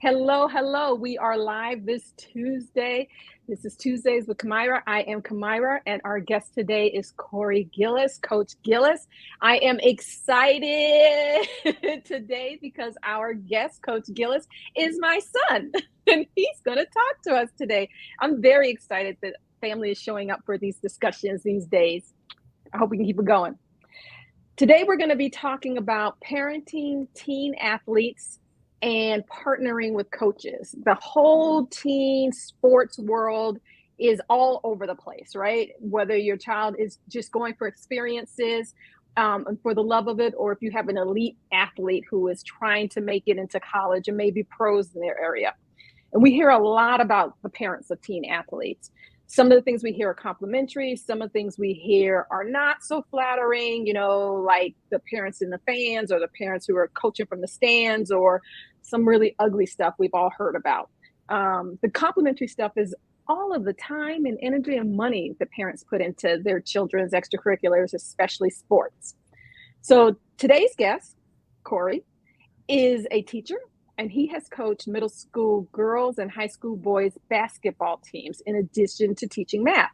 Hello, hello. We are live this Tuesday. This is Tuesdays with Kamira. I am Kamira, and our guest today is Corey Gillis, Coach Gillis. I am excited today because our guest, Coach Gillis, is my son, and he's going to talk to us today. I'm very excited that family is showing up for these discussions these days. I hope we can keep it going. Today, we're going to be talking about parenting teen athletes and partnering with coaches. The whole teen sports world is all over the place, right? Whether your child is just going for experiences and for the love of it, or if you have an elite athlete who is trying to make it into college and maybe pros in their area. And we hear a lot about the parents of teen athletes. Some of the things we hear are complimentary. Some of the things we hear are not so flattering, like the parents in the fans or the parents who are coaching from the stands or some really ugly stuff we've all heard about. The complimentary stuff is all of the time and energy and money that parents put into their children's extracurriculars, especially sports. So today's guest, Corey, is a teacher, and he has coached middle school girls and high school boys basketball teams in addition to teaching math.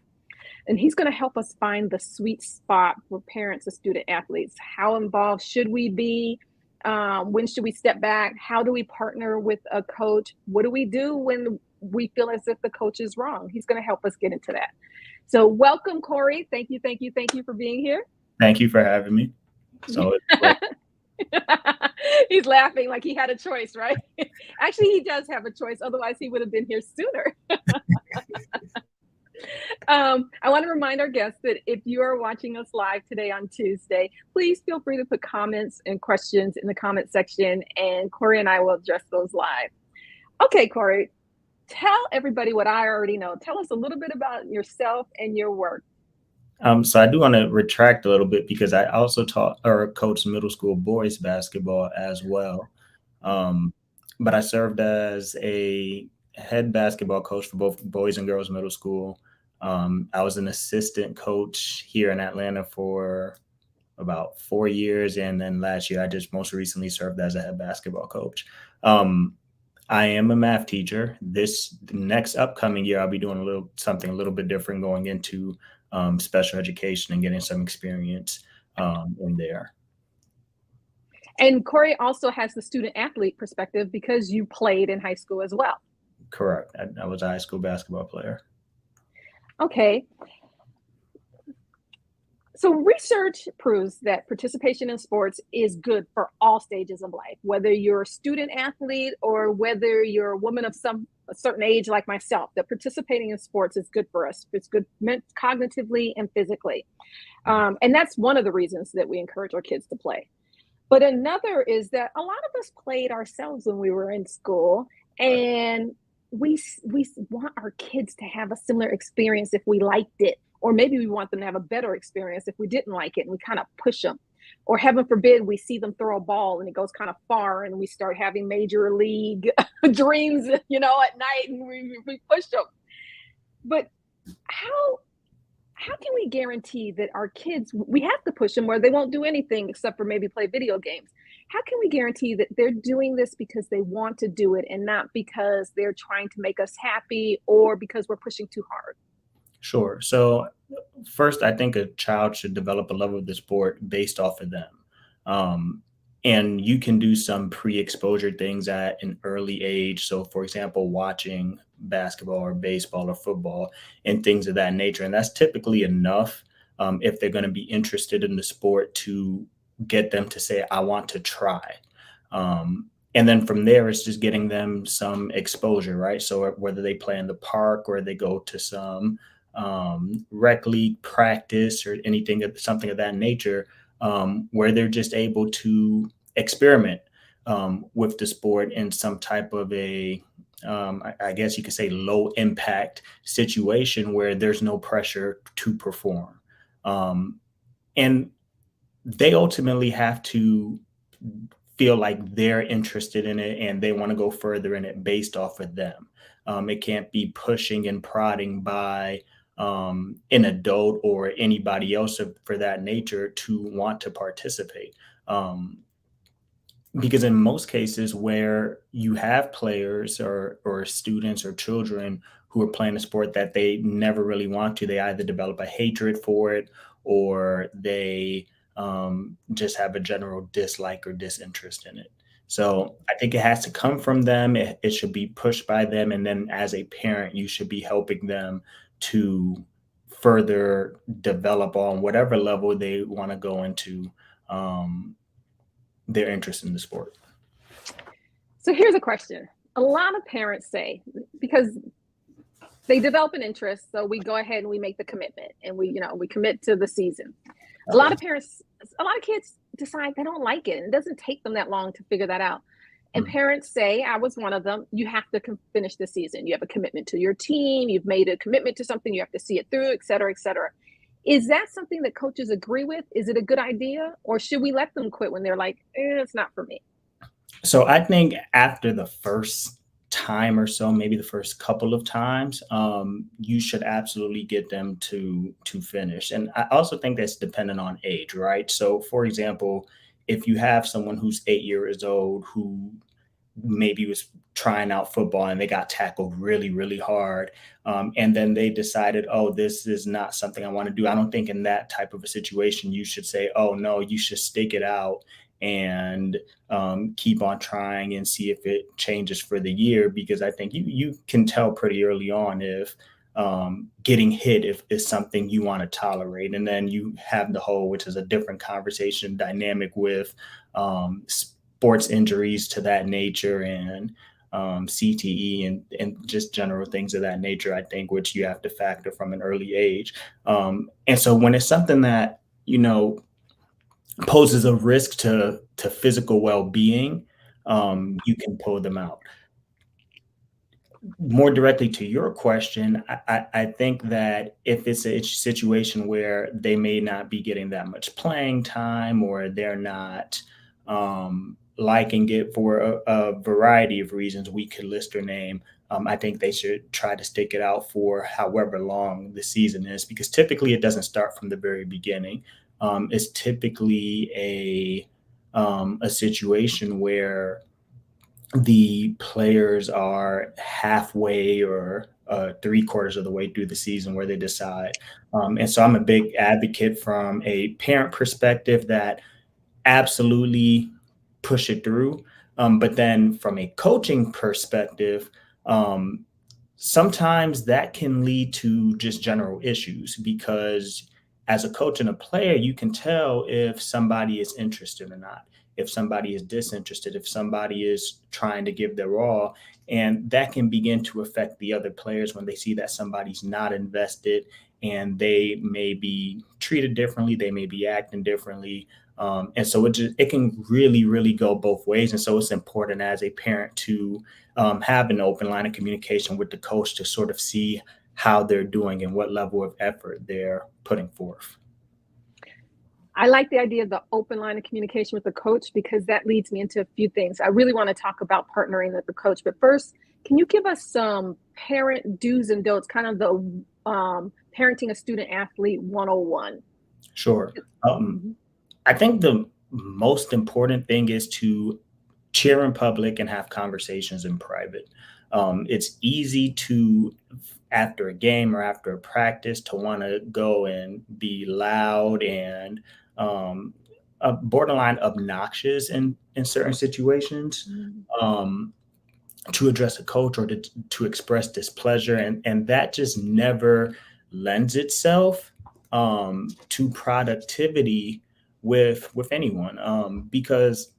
And he's going to help us find the sweet spot for parents of student athletes. How involved should we be? When should we step back? How do we partner with a coach? What do we do when we feel as if the coach is wrong? He's going to help us get into that. So welcome, Corey. Thank you for being here. Thank you for having me. So He's laughing like he had a choice, right? Actually, he does have a choice. Otherwise, he would have been here sooner. I want to remind our guests that if you are watching us live today on Tuesday, please feel free to put comments and questions in the comment section, and Corey and I will address those live. Okay, Corey, tell everybody what I already know. Tell us a little bit about yourself and your work. So I do want to retract a little bit because I also taught or coached middle school boys basketball as well. But I served as a head basketball coach for both boys and girls middle school. I was an assistant coach here in Atlanta for about 4 years. And then last year, I just most recently served as a head basketball coach. I am a math teacher. This next upcoming year, I'll be doing something a little bit different, going into special education and getting some experience in there. And Corey also has the student athlete perspective because you played in high school as well. Correct. I was a high school basketball player. Okay. So research proves that participation in sports is good for all stages of life, whether you're a student athlete or whether you're a woman of a certain age like myself, that participating in sports is good for us. It's good cognitively and physically. And that's one of the reasons that we encourage our kids to play. But another is that a lot of us played ourselves when we were in school, and we want our kids to have a similar experience if we liked it. Or maybe we want them to have a better experience if we didn't like it, and we kind of push them. Or heaven forbid, we see them throw a ball and it goes kind of far and we start having major league dreams, at night, and we push them. But how can we guarantee that our kids, we have to push them where they won't do anything except for maybe play video games? How can we guarantee that they're doing this because they want to do it and not because they're trying to make us happy or because we're pushing too hard? Sure. So first, I think a child should develop a love of the sport based off of them. And you can do some pre-exposure things at an early age. So, for example, watching basketball or baseball or football and things of that nature. And that's typically enough if they're going to be interested in the sport to get them to say, I want to try. And then from there, it's just getting them some exposure, right? So whether they play in the park or they go to some rec league practice or something of that nature, where they're just able to experiment with the sport in some type of I guess you could say, low impact situation where there's no pressure to perform. And they ultimately have to feel like they're interested in it and they want to go further in it based off of them. It can't be pushing and prodding by an adult or anybody else for that nature to want to participate. because in most cases where you have players or students or children who are playing a sport that they never really want to, they either develop a hatred for it or they just have a general dislike or disinterest in it. So I think it has to come from them. It should be pushed by them, and then as a parent, you should be helping them to further develop on whatever level they want to go into. Um, their interest in the sport. So here's a question. A lot of parents say, because they develop an interest, so we go ahead and we make the commitment and we commit to the season. A lot Okay. of parents, a lot of kids decide they don't like it, and it doesn't take them that long to figure that out. And Mm. parents say, I was one of them, you have to finish the season. You have a commitment to your team, you've made a commitment to something, you have to see it through, et cetera, et cetera. Is that something that coaches agree with? Is it a good idea? Or should we let them quit when they're like, it's not for me? So I think after the first time or so, maybe the first couple of times, you should absolutely get them to finish. And I also think that's dependent on age, right? So, for example, if you have someone who's 8 years old who maybe was trying out football and they got tackled really, really hard. And then they decided, oh, this is not something I want to do. I don't think in that type of a situation, you should say, oh, no, you should stick it out and keep on trying and see if it changes for the year. Because I think you can tell pretty early on if getting hit if is something you want to tolerate. And then you have the whole, which is a different conversation dynamic with sports injuries to that nature and CTE and just general things of that nature, I think, which you have to factor from an early age. And so when it's something that, poses a risk to physical well-being, you can pull them out. More directly to your question, I think that if it's a situation where they may not be getting that much playing time or they're not liking it for a variety of reasons, we could list or name. I think they should try to stick it out for however long the season is, because typically it doesn't start from the very beginning. It's typically a situation where the players are halfway or three-quarters of the way through the season where they decide. And so I'm a big advocate from a parent perspective that absolutely push it through. But then from a coaching perspective, um, sometimes that can lead to just general issues because as a coach and a player, you can tell if somebody is interested or not, if somebody is disinterested, if somebody is trying to give their all. And that can begin to affect the other players when they see that somebody's not invested and they may be treated differently, they may be acting differently. And so it can really, really go both ways. And so it's important as a parent to have an open line of communication with the coach to sort of see how they're doing and what level of effort they're putting forth. I like the idea of the open line of communication with the coach because that leads me into a few things. I really want to talk about partnering with the coach, but first, can you give us some parent do's and don'ts, kind of the parenting a student athlete 101? Sure. Um, Mhm. I think the most important thing is to cheer in public and have conversations in private. It's easy to, after a game or after a practice, to want to go and be loud and um, borderline obnoxious in certain situations. Mhm. Um, to address a coach or to express displeasure, and that just never lends itself to productivity with anyone, because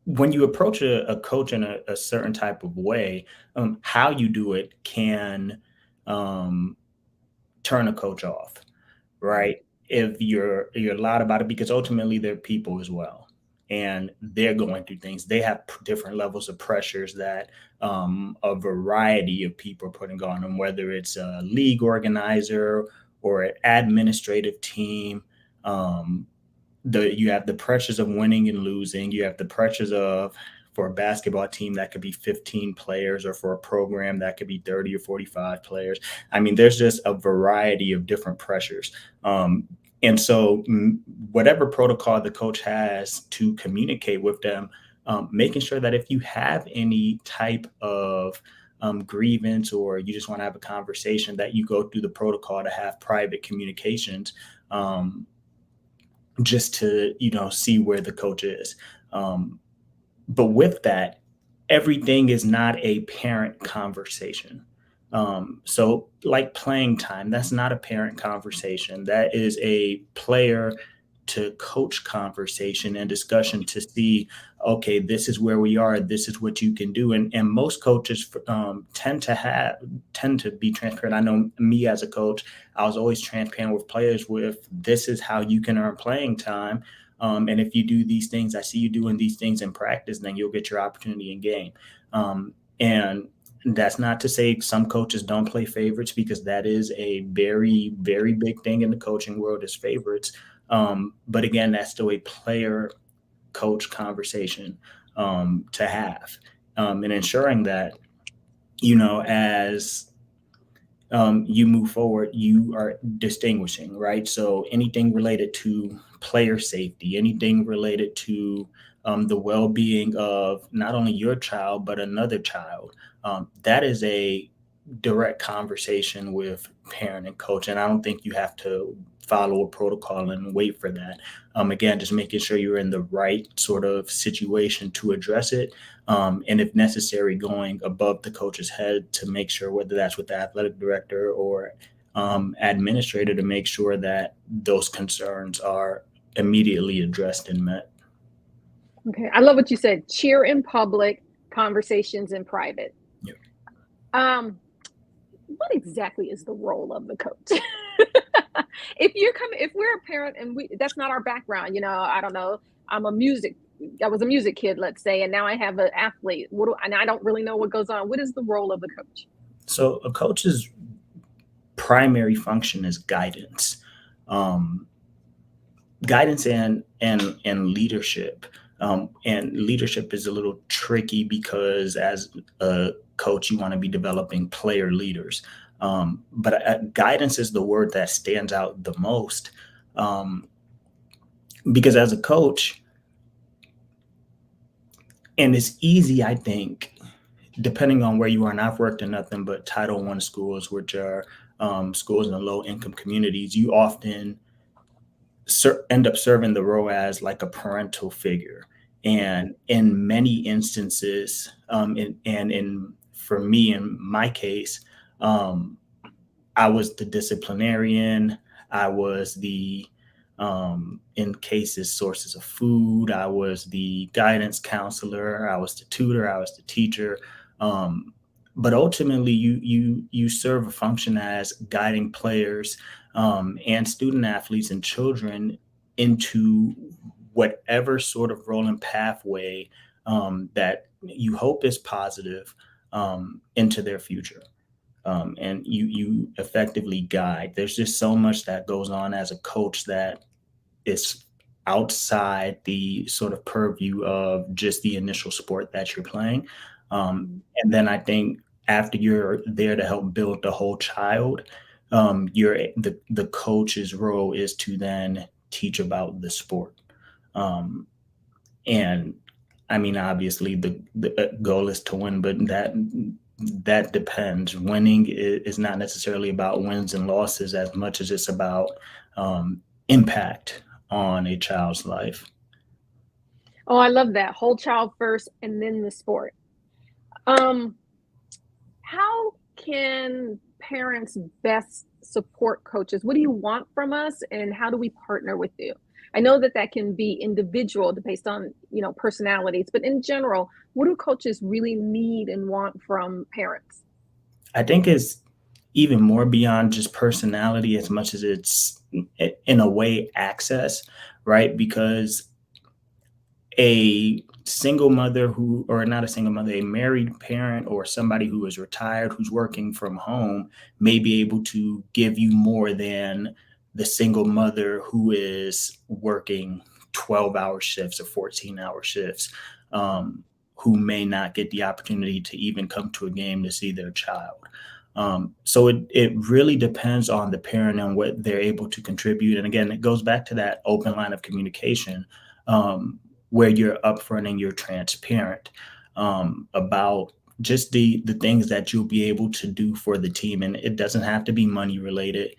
when you approach a coach in a certain type of way, how you do it can um, turn a coach off, Mhm. right? If you're loud about it, because ultimately they're people as well, and they're going through things. They have different levels of pressures that a variety of people are putting on them, whether it's a league organizer or an administrative team. Um, you have the pressures of winning and losing. You have the pressures of, for a basketball team that could be 15 players, or for a program that could be 30 or 45 players. I mean, there's just a variety of different pressures. And so, whatever protocol the coach has to communicate with them, making sure that if you have any type of grievance, or you just want to have a conversation, that you go through the protocol to have private communications, um, just to see where the coach is. Um, but with that, everything is not a parent conversation. So, like playing time, that's not a parent conversation. That is a player to coach conversation and discussion to see, okay, this is where we are. This is what you can do. And most coaches tend to be transparent. I know me as a coach, I was always transparent with players with, this is how you can earn playing time. And if you do these things, I see you doing these things in practice, then you'll get your opportunity in game. And that's not to say some coaches don't play favorites, because that is a very, very big thing in the coaching world, is favorites. But again, that's still a player coach conversation to have, and ensuring that, as you move forward, you are distinguishing, right? So anything related to player safety, anything related to the well-being of not only your child but another child, that is a direct conversation with parent and coach, and I don't think you have to follow a protocol and wait for that. Again, just making sure you're in the right sort of situation to address it, and if necessary, going above the coach's head to make sure, whether that's with the athletic director or administrator, to make sure that those concerns are immediately addressed and met. Okay, I love what you said. Cheer in public, conversations in private. Yeah. Um, what exactly is the role of the coach? If we're a parent and that's not our background, I don't know. I'm a music, I was a music kid, let's say, and now I have an athlete. And I don't really know what goes on. What is the role of the coach? So a coach's primary function is guidance. Um, Guidance and leadership. And leadership is a little tricky, because as a coach, you want to be developing player leaders. But guidance is the word that stands out the most, um, because as a coach, and it's easy, I think, depending on where you are. And I've worked in nothing but Title I schools, which are schools in low income communities. You often end up serving the role as like a parental figure. And in many instances, for me, in my case, um, I was the disciplinarian. I was the, in cases, sources of food. I was the guidance counselor. I was the tutor. I was the teacher. Um, but ultimately, you serve a function as guiding players, and student athletes and children into whatever sort of role and pathway that you hope is positive, into their future. And you effectively guide. There's just so much that goes on as a coach that is outside the sort of purview of just the initial sport that you're playing. And then I think, after you're there to help build the whole child, the coach's role is to then teach about the sport. Um, and I mean, obviously, the goal is to win, but that depends. Winning is not necessarily about wins and losses as much as it's about impact on a child's life. Oh, I love that. Whole child first and then the sport. Um, how can parents best support coaches? What do you want from us, and how do we partner with you? I know that that can be individual based on, personalities, but in general, what do coaches really need and want from parents? I think it's even more beyond just personality, as much as it's, in a way, access, right? Because a single mother who, or not a single mother, a married parent, or somebody who is retired, who's working from home, may be able to give you more than the single mother who is working 12-hour shifts or 14-hour shifts, who may not get the opportunity to even come to a game to see their child. So it really depends on the parent and what they're able to contribute. And again, it goes back to that open line of communication, where you're upfront and you're transparent, about just the things that you'll be able to do for the team. And it doesn't have to be money related.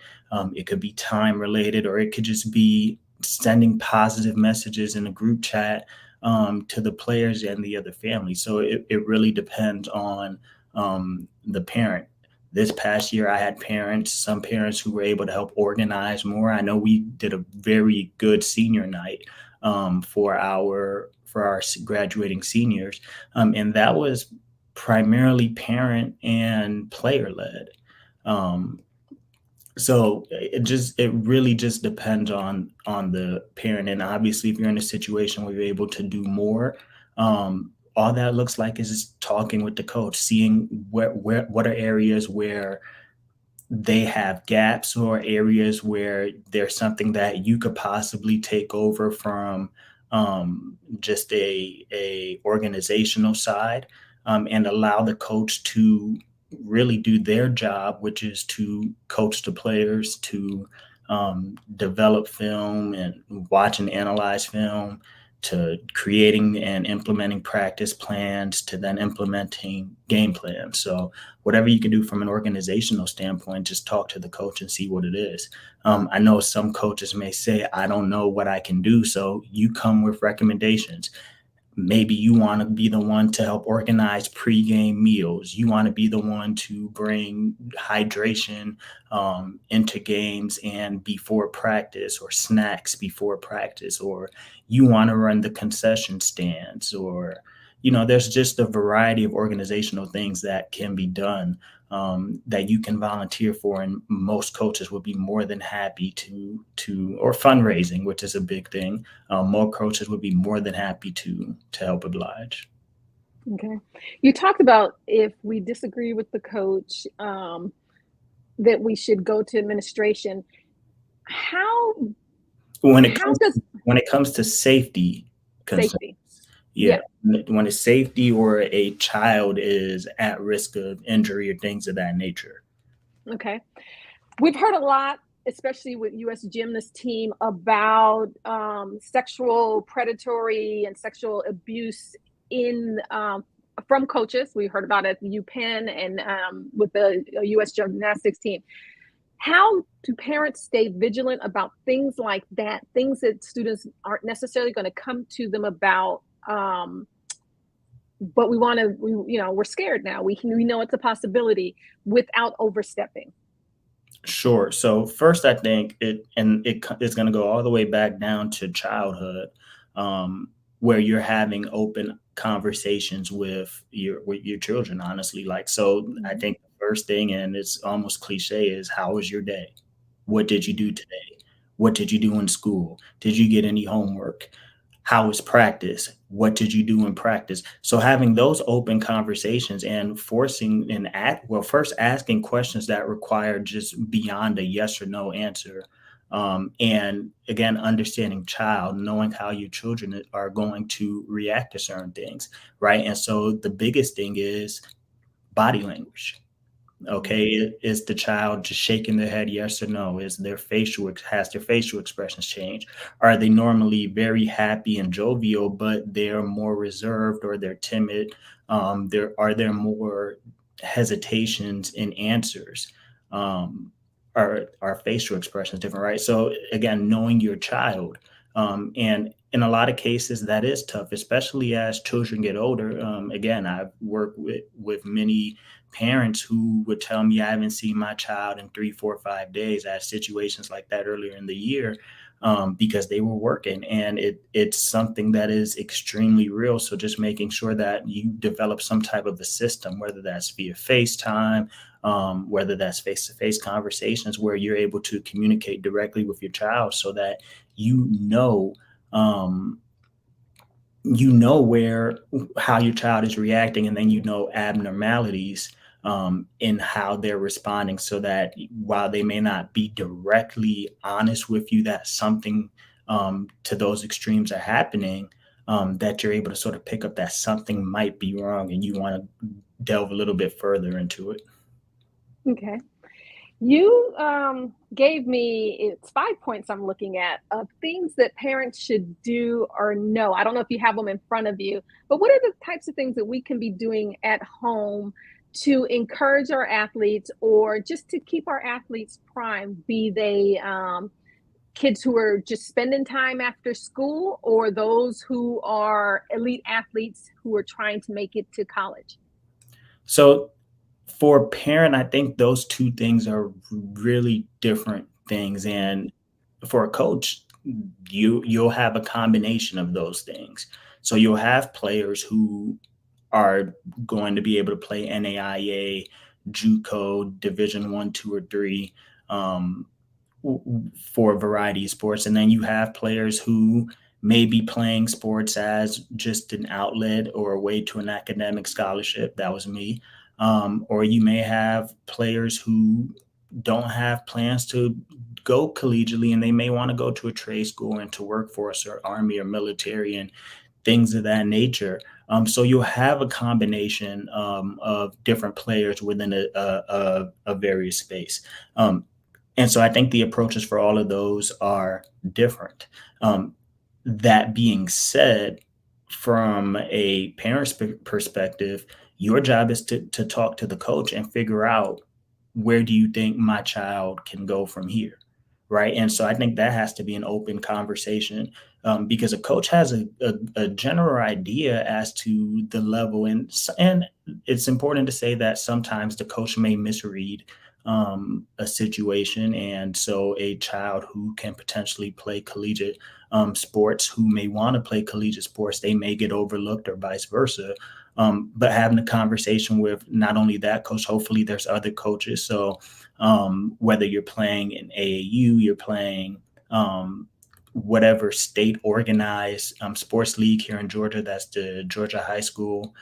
It could be time related, or it could just be sending positive messages in a group chat, to the players and the other family. So it really depends on, the parent. This past year, I had some parents who were able to help organize more. I know we did a very good senior night, for our graduating seniors, and that was primarily parent and player led. Um, so it really just depends on the parent. And obviously, if you're in a situation where you're able to do more, all that looks like is just talking with the coach, seeing what are areas where they have gaps, or areas where there's something that you could possibly take over from, just a organizational side, and allow the coach to really do their job, which is to coach the players to, develop film and watch and analyze film, to creating and implementing practice plans, to then implementing game plans. So whatever you can do from an organizational standpoint, just talk to the coach and see what it is. I know some coaches may say, I don't know what I can do. So you come with recommendations. Maybe you want to be the one to help organize pregame meals. You want to be the one to bring hydration, into games and before practice, or snacks before practice, or you want to run the concession stands, or there's just a variety of organizational things that can be done, that you can volunteer for, and most coaches would be more than happy to or fundraising, which is a big thing. More coaches would be more than happy to help oblige. Okay. You talked about if we disagree with the coach, that we should go to administration. How When it how comes does when it comes to safety concerns, safety? yeah, Yeah. when it's safety or a child is at risk of injury or things of that nature. Okay. We've heard a lot, especially with U.S. gymnast team, about sexual predatory and sexual abuse in from coaches. We heard about it at the UPenn and with the U.S. gymnastics team. How do parents stay vigilant about things like that? Things that students aren't necessarily going to come to them about, but we want to. We're scared now. We know it's a possibility without overstepping. Sure. So first, I think it's going to go all the way back down to childhood, where you're having open conversations with your children. Honestly, like, so I Mhm. think the first thing, and it's almost cliche, is how was your day? What did you do today? What did you do in school? Did you get any homework? How was practice? What did you do in practice? So having those open conversations and forcing an act, well, first asking questions that require just beyond a yes or no answer. And again, understanding child, knowing how your children are going to react to certain things, right? And so the biggest thing is body language. Okay, Mhm. is the child just shaking their head yes or no? Has their facial expressions changed? Are they normally very happy and jovial, but they're more reserved, or they're timid? There more hesitations in answers? Um, are facial expressions different, right? So again, knowing your child, and in a lot of cases that is tough, especially as children get older. Again, I've worked with many parents who would tell me I haven't seen my child in 3, 4, 5 days. I had situations like that earlier in the year, because they were working, and it's something that is extremely real. So just making sure that you develop some type of a system, whether that's via FaceTime, whether that's face-to-face conversations, where you're able to communicate directly with your child, so that you know um, where how your child is reacting, and then abnormalities, in how they're responding, so that while they may not be directly honest with you that something, to those extremes are happening, that you're able to sort of pick up that something might be wrong, and you want to delve a little bit further into it. Okay. You gave me it's 5 points I'm looking at of things that parents should do or know. I don't know if you have them in front of you, but what are the types of things that we can be doing at home to encourage our athletes or just to keep our athletes prime, be they kids who are just spending time after school or those who are elite athletes who are trying to make it to college? So for a parent, I think those two things are really different things. And for a coach, you'll have a combination of those things. So you'll have players who are going to be able to play NAIA, JUCO, Division One, two, or three, um, for a variety of sports, and then you have players who may be playing sports as just an outlet or a way to an academic scholarship. That was me. Or you may have players who don't have plans to go collegiately and they may want to go to a trade school and to workforce or army or military and things of that nature. So you'll have a combination of different players within a various space. Um, and so I think the approaches for all of those are different. Um, that being said, from a parent's perspective, your job is to talk to the coach and figure out where do you think my child can go from here, right? And so I think that has to be an open conversation, because a coach has a general idea as to the level, and it's important to say that sometimes the coach may misread a situation, and so a child who can potentially play collegiate sports, who may want to play collegiate sports, they may get overlooked or vice versa. But having a conversation with not only that coach, hopefully there's other coaches. So whether you're playing in AAU, you're playing whatever state organized sports league here in Georgia, that's the Georgia High School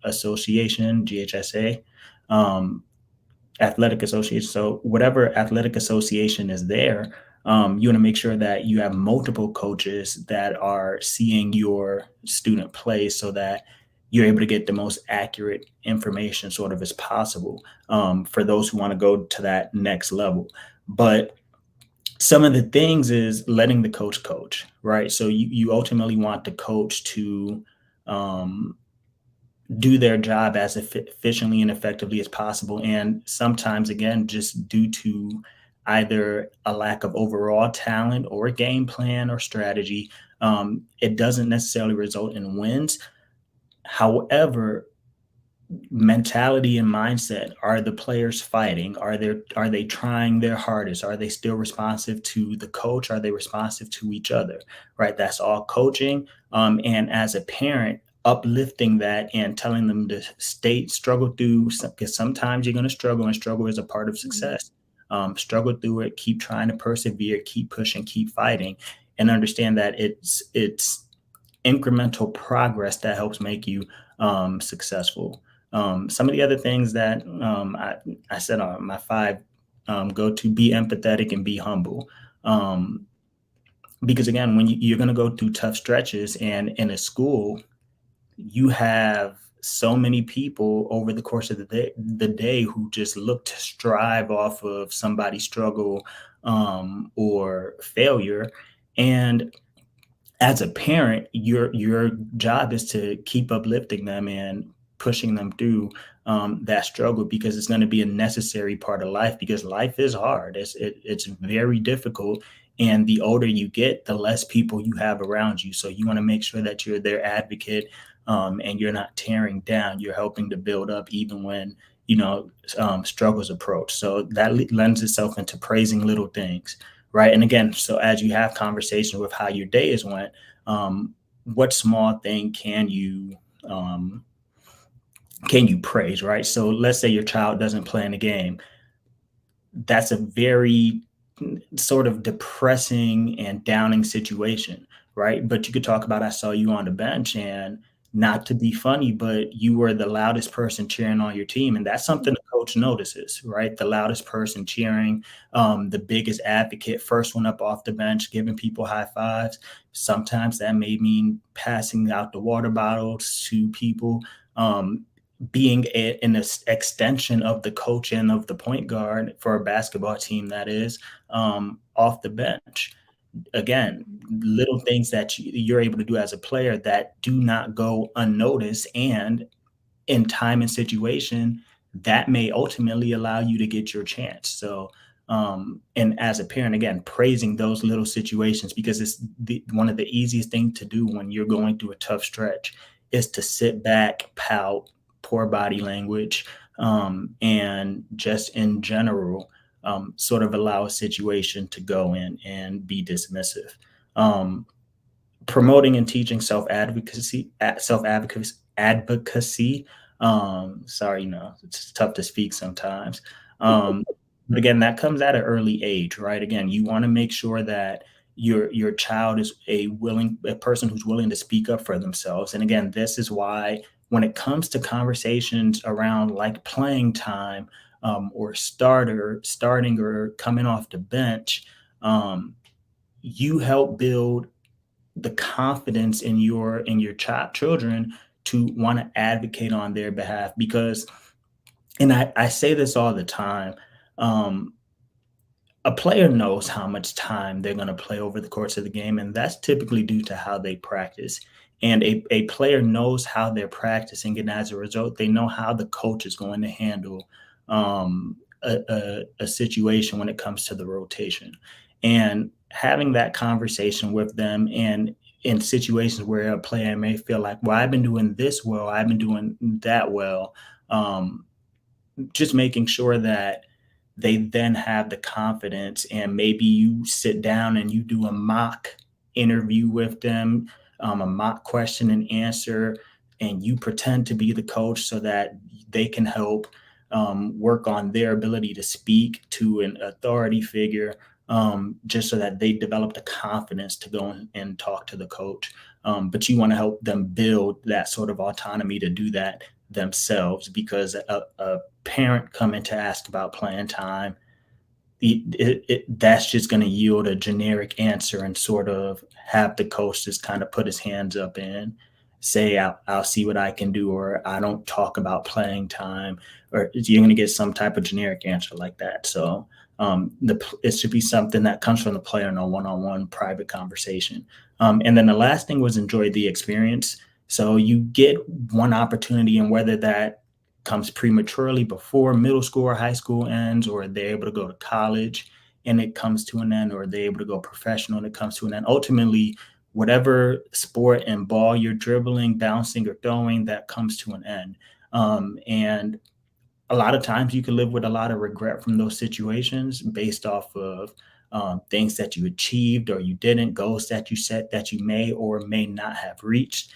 Association, GHSA. Um, Athletic association. So whatever athletic association is there, you want to make sure that you have multiple coaches that are seeing your student play so that you're able to get the most accurate information sort of as possible, for those who want to go to that next level. But some of the things is letting the coach, right? So you ultimately want the coach to um, do their job as efficiently and effectively as possible. And sometimes, again, just due to either a lack of overall talent or a game plan or strategy, it doesn't necessarily result in wins. However, mentality and mindset, are the players fighting, are they trying their hardest, are they still responsive to the coach, are they responsive to each other, right? That's all coaching. And as a parent, uplifting that and telling them to stay struggle through, because sometimes you're going to struggle and struggle is a part of Mhm. success. Struggle through it, keep trying to persevere, keep pushing, keep fighting, and understand that it's incremental progress that helps make you successful. Some of the other things that I said on my five, go to: be empathetic and be humble. Um, because again, when you're going to go through tough stretches, and in a school, you have so many people over the course of the day who just look to strive off of somebody's struggle or failure. And as a parent, your job is to keep uplifting them and pushing them through that struggle, because it's going to be a necessary part of life. Because life is hard. It's very difficult, and the older you get, the less people you have around you. So you want to make sure that you're their advocate, and you're not tearing down. You're helping to build up, even when struggles approach. So that lends itself into praising little things, right? And again, so as you have conversations with how your day has went, what small thing um, can you praise, right? So let's say your child doesn't play in a game. That's a very sort of depressing and downing situation, right? But you could talk about, I saw you on the bench, and not to be funny, but you were the loudest person cheering on your team. And that's something the coach notices, right? The loudest person cheering, the biggest advocate, first one up off the bench, giving people high fives. Sometimes that may mean passing out the water bottles to people. being an extension of the coach and of the point guard for a basketball team, that is, off the bench. Again, little things that you're able to do as a player that do not go unnoticed, and in time and situation, that may ultimately allow you to get your chance. So, and as a parent, again, praising those little situations, because it's one of the easiest things to do when you're going through a tough stretch is to sit back, pout, poor body language, and just in general, sort of allow a situation to go in and be dismissive. Um, Promoting and teaching self advocacy. Sorry, it's tough to speak sometimes. um, but again, that comes at an early age, right? Again, you want to make sure that your child is a person who's willing to speak up for themselves. And again, this is why when it comes to conversations around like playing time, or starting or coming off the bench, um, you help build the confidence in your children to want to advocate on their behalf. Because, and I say this all the time, um, a player knows how much time they're going to play over the course of the game, and that's typically due to how they practice. And a player knows how they're practicing, and as a result, they know how the coach is going to handle a situation when it comes to the rotation. And having that conversation with them, and in situations where a player may feel like, well, I've been doing this well, I've been doing that well, um, just making sure that they then have the confidence, and maybe you sit down and you do a mock interview with them, a mock question and answer, and you pretend to be the coach so that they can help work on their ability to speak to an authority figure, just so that they develop the confidence to go and talk to the coach. But you want to help them build that sort of autonomy to do that themselves, because a parent coming to ask about playing time, that's just going to yield a generic answer and sort of have the coach just kind of put his hands up and say, I'll see what I can do, or I don't talk about playing time, or you're going to get some type of generic answer like that. So it should be something that comes from the player in a one-on-one private conversation. And then the last thing was enjoy the experience. So you get one opportunity, and whether that comes prematurely before middle school or high school ends, or they're able to go to college and it comes to an end, or they're able to go professional and it comes to an end. Ultimately, whatever sport and ball you're dribbling, bouncing, or throwing, that comes to an end. And a lot of times you can live with a lot of regret from those situations based off of things that you achieved or you didn't, goals that you set that you may or may not have reached.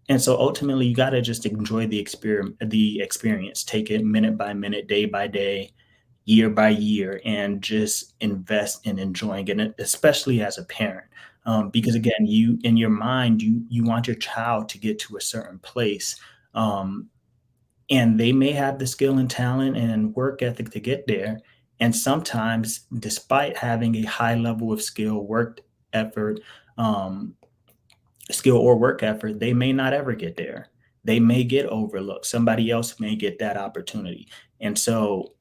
And so ultimately, you got to just enjoy the experience, take it minute by minute, day by day, year by year, and just invest in enjoying it, especially as a parent. Because again, you in your mind, you want your child to get to a certain place, um, and they may have the skill and talent and work ethic to get there. And sometimes, despite having a high level of effort, um, skill or work effort, they may not ever get there. They may get overlooked. Somebody else may get that opportunity. And so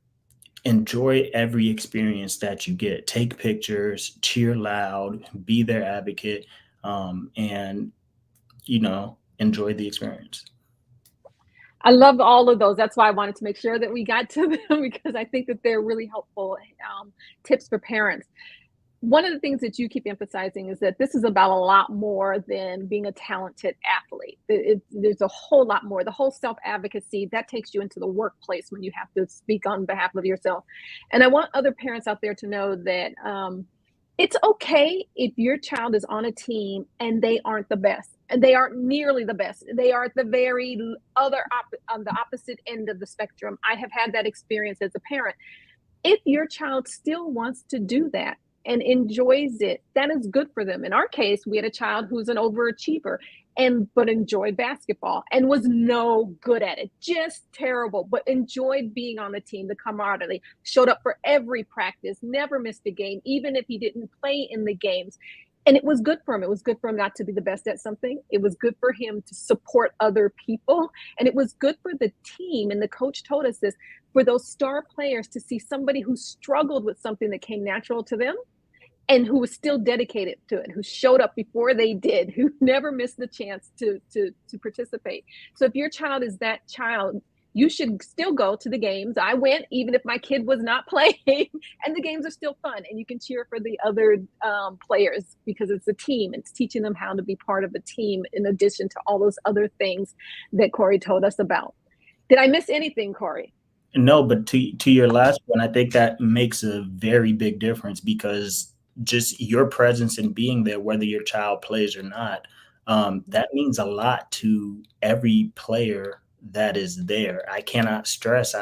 enjoy every experience that you get. Take pictures, cheer loud, be their advocate, and, enjoy the experience. I love all of those. That's why I wanted to make sure that we got to them because I think that they're really helpful tips for parents. One of the things that you keep emphasizing is that this is about a lot more than being a talented athlete. There's a whole lot more. The whole self advocacy that takes you into the workplace when you have to speak on behalf of yourself. And I want other parents out there to know that it's okay if your child is on a team and they aren't the best. And they aren't nearly the best. They are at the very on the opposite end of the spectrum. I have had that experience as a parent. If your child still wants to do that and enjoys it, that is good for them. In our case, we had a child who's an overachiever but enjoyed basketball and was no good at it, just terrible, but enjoyed being on the team, the camaraderie, showed up for every practice, never missed a game, even if he didn't play in the games. And it was good for him. It was good for him not to be the best at something. It was good for him to support other people. And it was good for the team. And the coach told us this, for those star players to see somebody who struggled with something that came natural to them and who was still dedicated to it, who showed up before they did, who never missed the chance to participate. So if your child is that child, you should still go to the games. I went, even if my kid was not playing, and the games are still fun. And you can cheer for the other players because it's a team. It's teaching them how to be part of a team in addition to all those other things that Corey told us about. Did I miss anything, Corey? No, but to your last one, I think that makes a very big difference because just your presence and being there, whether your child plays or not, that means a lot to every player that is there. I cannot stress.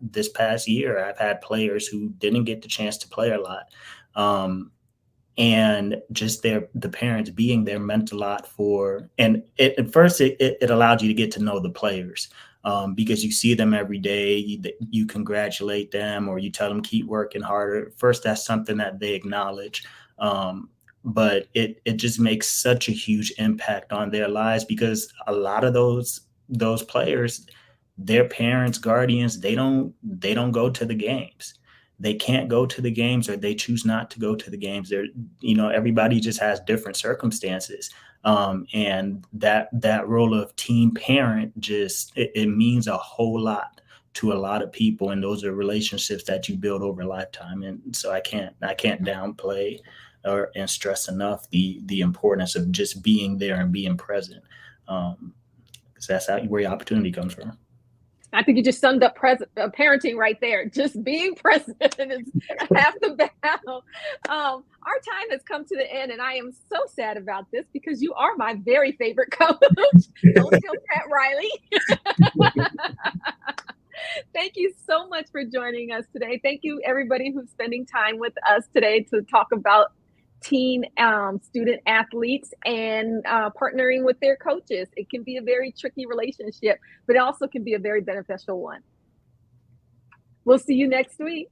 This past year, I've had players who didn't get the chance to play a lot, and just the parents being there meant a lot for. And at first, it allowed you to get to know the players because you see them every day. You congratulate them or you tell them keep working harder. First, that's something that they acknowledge. But it just makes such a huge impact on their lives because a lot of those players, their parents, guardians, they don't go to the games. They can't go to the games or they choose not to go to the games. Everybody just has different circumstances. And that role of team parent just it means a whole lot to a lot of people, and those are relationships that you build over a lifetime. And so I can't downplay and stress enough the importance of just being there and being present. Because that's where your opportunity comes from. I think you just summed up parenting right there. Just being present is half the battle. Our time has come to the end, and I am so sad about this because you are my very favorite coach. Don't tell Pat Riley. Thank you so much for joining us today. Thank you, everybody who's spending time with us today to talk about teen student athletes and partnering with their coaches. It can be a very tricky relationship, but it also can be a very beneficial one. We'll see you next week.